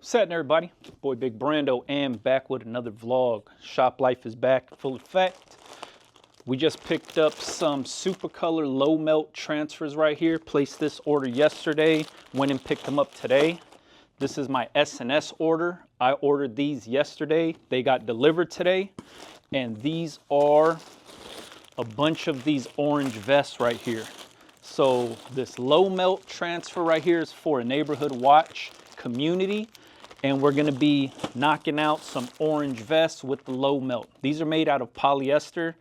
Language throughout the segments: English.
What's happening, everybody? Boy Big Brando and back with another vlog. Shop life is back full effect. We just picked up some Supacolor low melt transfers right here. Placed this order yesterday, went and picked them up today. This is my S&S order. I ordered these yesterday. They got delivered today. And these are a bunch of these orange vests right here. So this low melt transfer right here is for a neighborhood watch community. And we're gonna be knocking out some orange vests with the low melt. These are made out of polyester.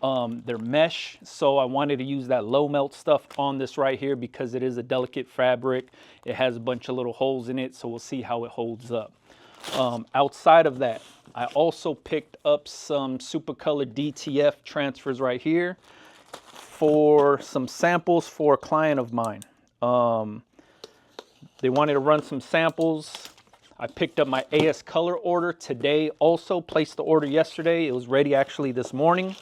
They're mesh, so I wanted to use that low melt stuff on this right here because it is a delicate fabric. It has a bunch of little holes in it, so we'll see how it holds up. Outside of that, I also picked up some Supacolor DTF transfers right here for some samples for a client of mine. They wanted to run some samples. I picked up my AS Color order today, also placed the order yesterday. It was ready actually this morning.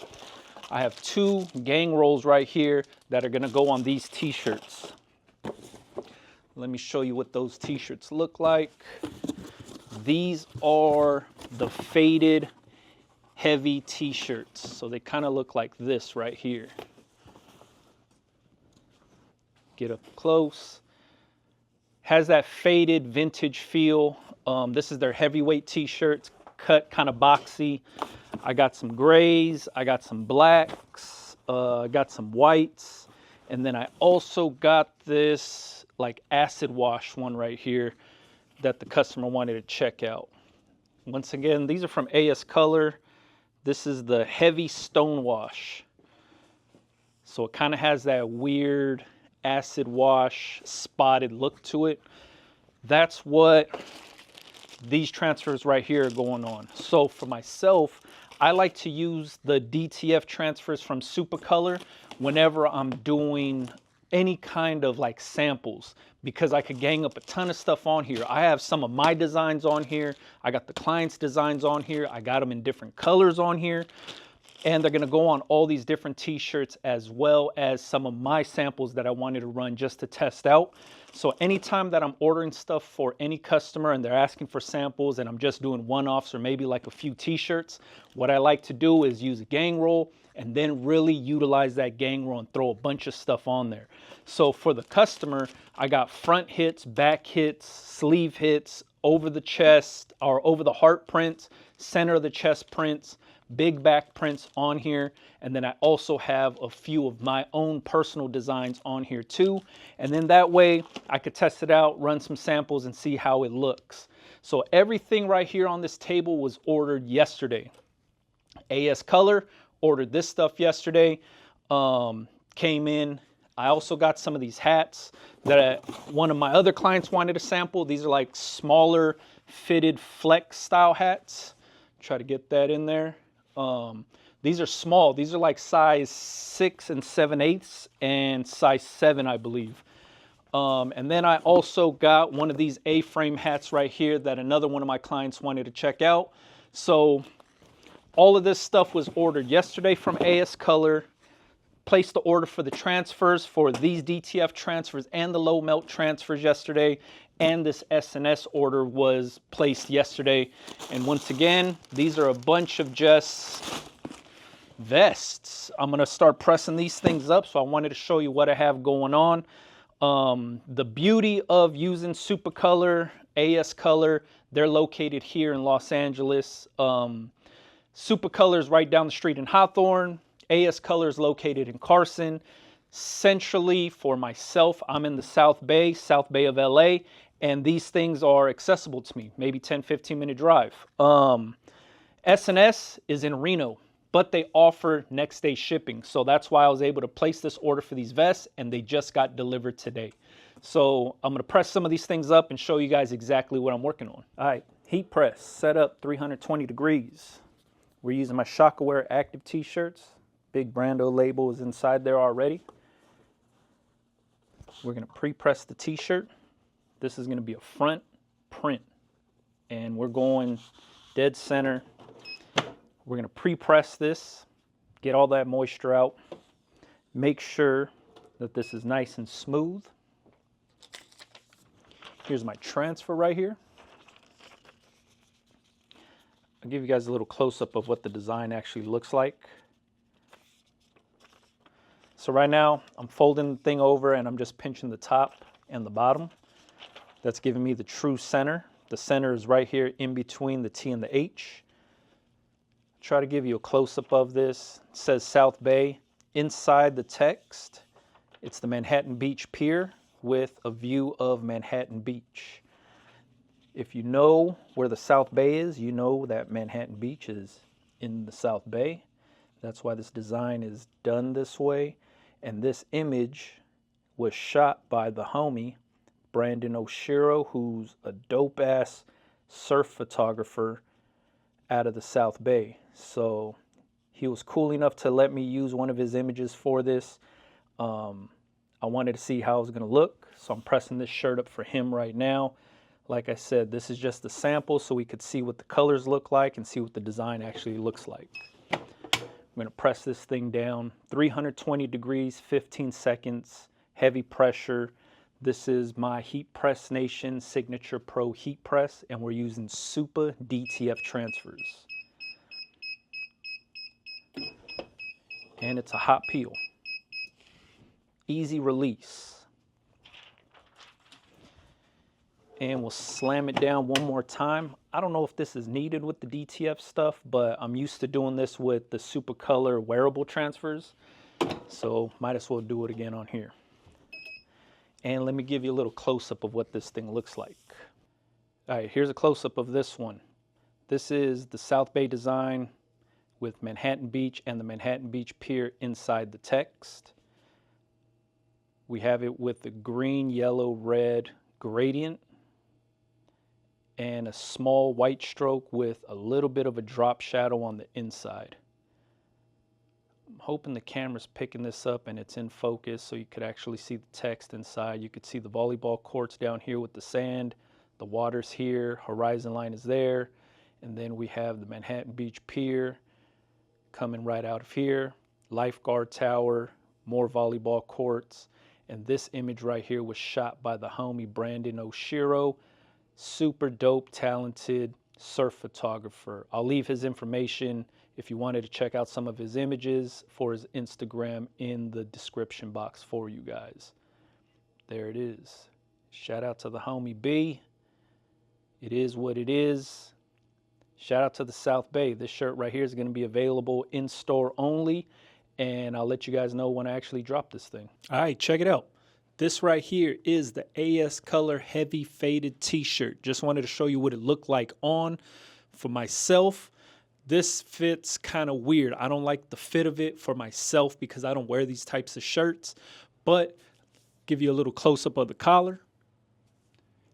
I have two gang rolls right here that are gonna go on these t-shirts. Let me show you what those t-shirts look like. These are the faded heavy t-shirts. So they kind of look like this right here. Get up close. Has that faded vintage feel. This is their heavyweight t-shirts, cut kind of boxy. I got some grays, I got some blacks, I got some whites, and then I also got this like acid wash one right here that the customer wanted to check out. Once again, these are from AS Color. This is the heavy stone wash. So it kind of has that weird acid wash spotted look to it. That's what these transfers right here are going on. So for myself, I like to use the DTF transfers from Supacolor whenever I'm doing any kind of like samples, because I could gang up a ton of stuff on here. I have some of my designs on here. I got the client's designs on here. I got them in different colors on here. And they're gonna go on all these different t-shirts, as well as some of my samples that I wanted to run just to test out. So anytime that I'm ordering stuff for any customer and they're asking for samples and I'm just doing one-offs or maybe like a few t-shirts, what I like to do is use a gang roll and then really utilize that gang roll and throw a bunch of stuff on there. So for the customer, I got front hits, back hits, sleeve hits, over the chest or over the heart prints, center of the chest prints, big back prints on here, and then I also have a few of my own personal designs on here too. And then that way I could test it out, run some samples and see how it looks. So everything right here on this table was ordered yesterday. AS Color ordered this stuff yesterday, came in. I also got some of these hats that one of my other clients wanted to sample. These are like smaller fitted flex style hats. Try to get that in there. These are small. These are like size 6 7/8 and size 7, I believe. And then I also got one of these A-frame hats right here that another one of my clients wanted to check out. So all of this stuff was ordered yesterday from AS Color. Placed the order for the transfers for these DTF transfers and the low melt transfers yesterday. And this S&S order was placed yesterday. And once again, these are a bunch of just vests. I'm gonna start pressing these things up, so I wanted to show you what I have going on. The beauty of using Supacolor, AS Color, they're located here in Los Angeles. Supacolor is right down the street in Hawthorne. AS Color is located in Carson. Centrally, for myself, I'm in the South Bay of LA, and these things are accessible to me, maybe 10-15 minute drive. S&S is in Reno, but they offer next day shipping. So that's why I was able to place this order for these vests, and they just got delivered today. So I'm gonna press some of these things up and show you guys exactly what I'm working on. All right, heat press, set up 320 degrees. We're using my Shockaware Active t-shirts. Big Brando label is inside there already. We're gonna pre-press the t-shirt. This is gonna be a front print. And we're going dead center. We're gonna pre-press this, get all that moisture out. Make sure that this is nice and smooth. Here's my transfer right here. I'll give you guys a little close-up of what the design actually looks like. So right now, I'm folding the thing over and I'm just pinching the top and the bottom. That's giving me the true center. The center is right here in between the T and the H. Try to give you a close-up of this. It says South Bay. Inside the text, it's the Manhattan Beach Pier with a view of Manhattan Beach. If you know where the South Bay is, you know that Manhattan Beach is in the South Bay. That's why this design is done this way. And this image was shot by the homie, Brandon Oshiro, who's a dope-ass surf photographer out of the South Bay. So he was cool enough to let me use one of his images for this. I wanted to see how it was going to look, so I'm pressing this shirt up for him right now. Like I said, this is just a sample so we could see what the colors look like and see what the design actually looks like. I'm going to press this thing down, 320 degrees, 15 seconds, heavy pressure. This is my Heat Press Nation Signature Pro Heat Press, and we're using Supacolor DTF Transfers. And it's a hot peel. Easy release. And we'll slam it down one more time. I don't know if this is needed with the DTF stuff, but I'm used to doing this with the Supacolor wearable transfers. So might as well do it again on here. And let me give you a little close-up of what this thing looks like. All right, here's a close-up of this one. This is the South Bay design with Manhattan Beach and the Manhattan Beach Pier inside the text. We have it with the green, yellow, red gradient and a small white stroke with a little bit of a drop shadow on the inside. I'm hoping the camera's picking this up and it's in focus so you could actually see the text inside. You could see the volleyball courts down here with the sand, the water's here, horizon line is there, and then we have the Manhattan Beach Pier coming right out of here, lifeguard tower, more volleyball courts, and this image right here was shot by the homie Brandon Oshiro, super dope, talented surf photographer. I'll leave his information if you wanted to check out some of his images for his Instagram in the description box for you guys. There it is. Shout out to the homie B. It is what it is. Shout out to the South Bay. This shirt right here is going to be available in store only, and I'll let you guys know when I actually drop this thing. All right, check it out. This right here is the AS Color Heavy Faded T-shirt. Just wanted to show you what it looked like on. For myself, this fits kind of weird. I don't like the fit of it for myself because I don't wear these types of shirts, but give you a little close-up of the collar.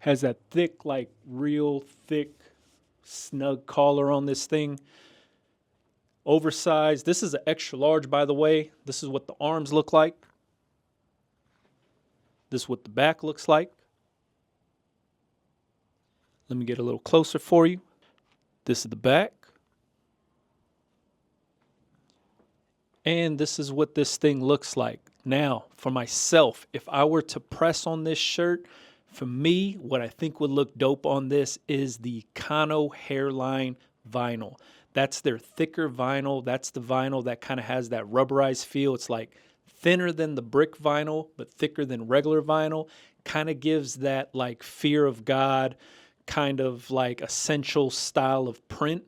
Has that thick, like real thick, snug collar on this thing. Oversized. This is an extra large, by the way. This is what the arms look like. This is what the back looks like. Let me get a little closer for you. This is the back. And this is what this thing looks like. Now, for myself, if I were to press on this shirt, for me, what I think would look dope on this is the Econo hairline vinyl. That's their thicker vinyl. That's the vinyl that kind of has that rubberized feel. It's like thinner than the brick vinyl, but thicker than regular vinyl. Kind of gives that like fear of God, kind of like essential style of print.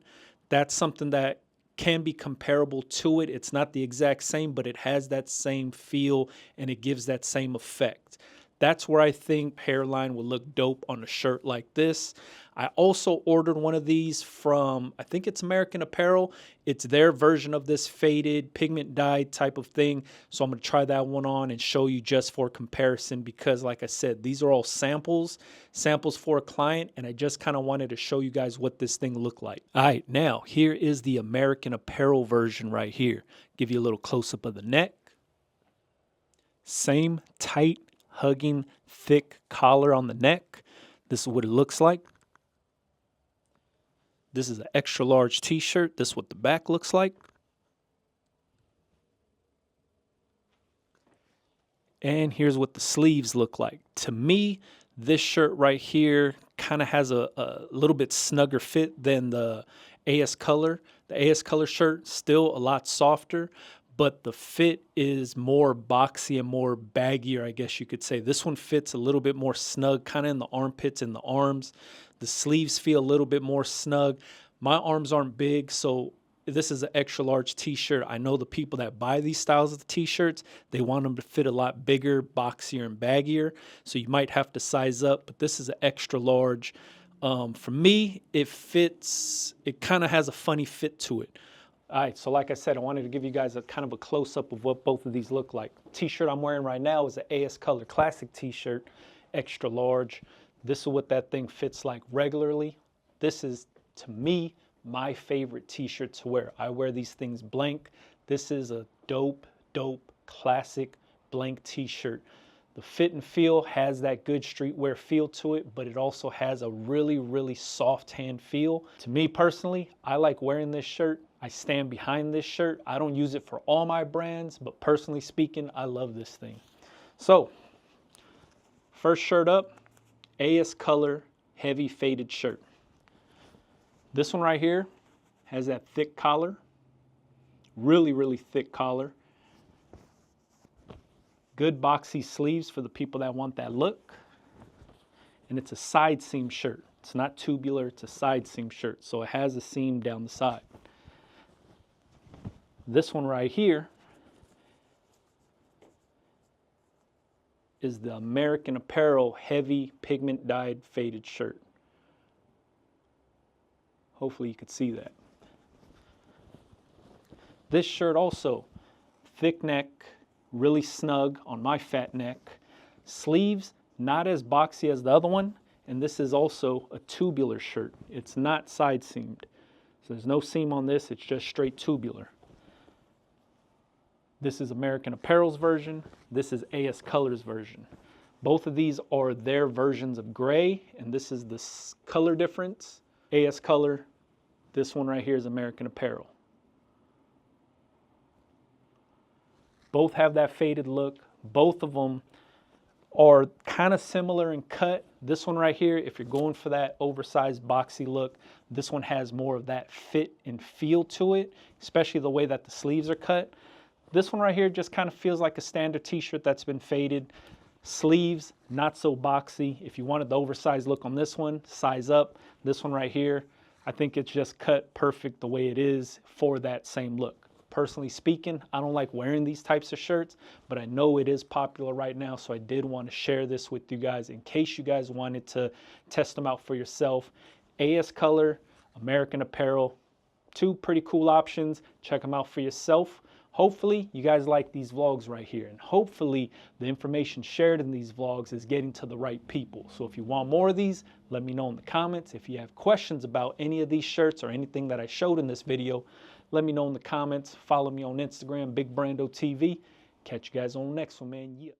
That's something that can be comparable to it. It's not the exact same, but it has that same feel and it gives that same effect. That's where I think hairline would look dope on a shirt like this. I also ordered one of these from, I think it's American Apparel. It's their version of this faded pigment dyed type of thing. So I'm going to try that one on and show you just for comparison because like I said, these are all samples for a client, and I just kind of wanted to show you guys what this thing looked like. All right, now here is the American Apparel version right here. Give you a little close-up of the neck. Same tight, hugging, thick collar on the neck. This is what it looks like. This is an extra large t-shirt. This is what the back looks like. And here's what the sleeves look like. To me, this shirt right here kind of has a little bit snugger fit than the AS Color. The AS Color shirt, still a lot softer, but the fit is more boxy and more baggier, I guess you could say. This one fits a little bit more snug, kind of in the armpits and the arms. The sleeves feel a little bit more snug. My arms aren't big, so this is an extra large t-shirt. I know the people that buy these styles of t-shirts, they want them to fit a lot bigger, boxier, and baggier. So you might have to size up, but this is an extra large. For me, it fits, it kind of has a funny fit to it. All right, so like I said, I wanted to give you guys a kind of a close-up of what both of these look like. T-shirt I'm wearing right now is an AS Color Classic t-shirt, extra large. This is what that thing fits like regularly. This is, to me, my favorite t-shirt to wear. I wear these things blank. This is a dope, classic blank t-shirt. The fit and feel has that good streetwear feel to it, but it also has a really soft hand feel. To me personally, I like wearing this shirt. I stand behind this shirt. I don't use it for all my brands, but personally speaking, I love this thing. So, first shirt up, AS Color Heavy Faded shirt. This one right here has that thick collar, really thick collar. Good boxy sleeves for the people that want that look. And it's a side seam shirt. It's not tubular, it's a side seam shirt. So it has a seam down the side. This one right here is the American Apparel Heavy Pigment Dyed Faded shirt. Hopefully you could see that. This shirt also, thick neck, really snug on my fat neck. Sleeves, not as boxy as the other one. And this is also a tubular shirt. It's not side seamed. So there's no seam on this, it's just straight tubular. This is American Apparel's version. This is AS Color's version. Both of these are their versions of gray, and this is the color difference. AS Color, this one right here is American Apparel. Both have that faded look. Both of them are kind of similar in cut. This one right here, if you're going for that oversized boxy look, this one has more of that fit and feel to it, especially the way that the sleeves are cut. This one right here just kind of feels like a standard t-shirt that's been faded. Sleeves, not so boxy. If you wanted the oversized look on this one, size up. This one right here, I think it's just cut perfect the way it is for that same look. Personally speaking, I don't like wearing these types of shirts, but I know it is popular right now, so I did want to share this with you guys in case you guys wanted to test them out for yourself. AS Color, American Apparel, two pretty cool options. Check them out for yourself. Hopefully you guys like these vlogs right here, and hopefully the information shared in these vlogs is getting to the right people. So if you want more of these, let me know in the comments. If you have questions about any of these shirts or anything that I showed in this video, let me know in the comments. Follow me on Instagram, Big Brando TV. Catch you guys on the next one, man. Yeah.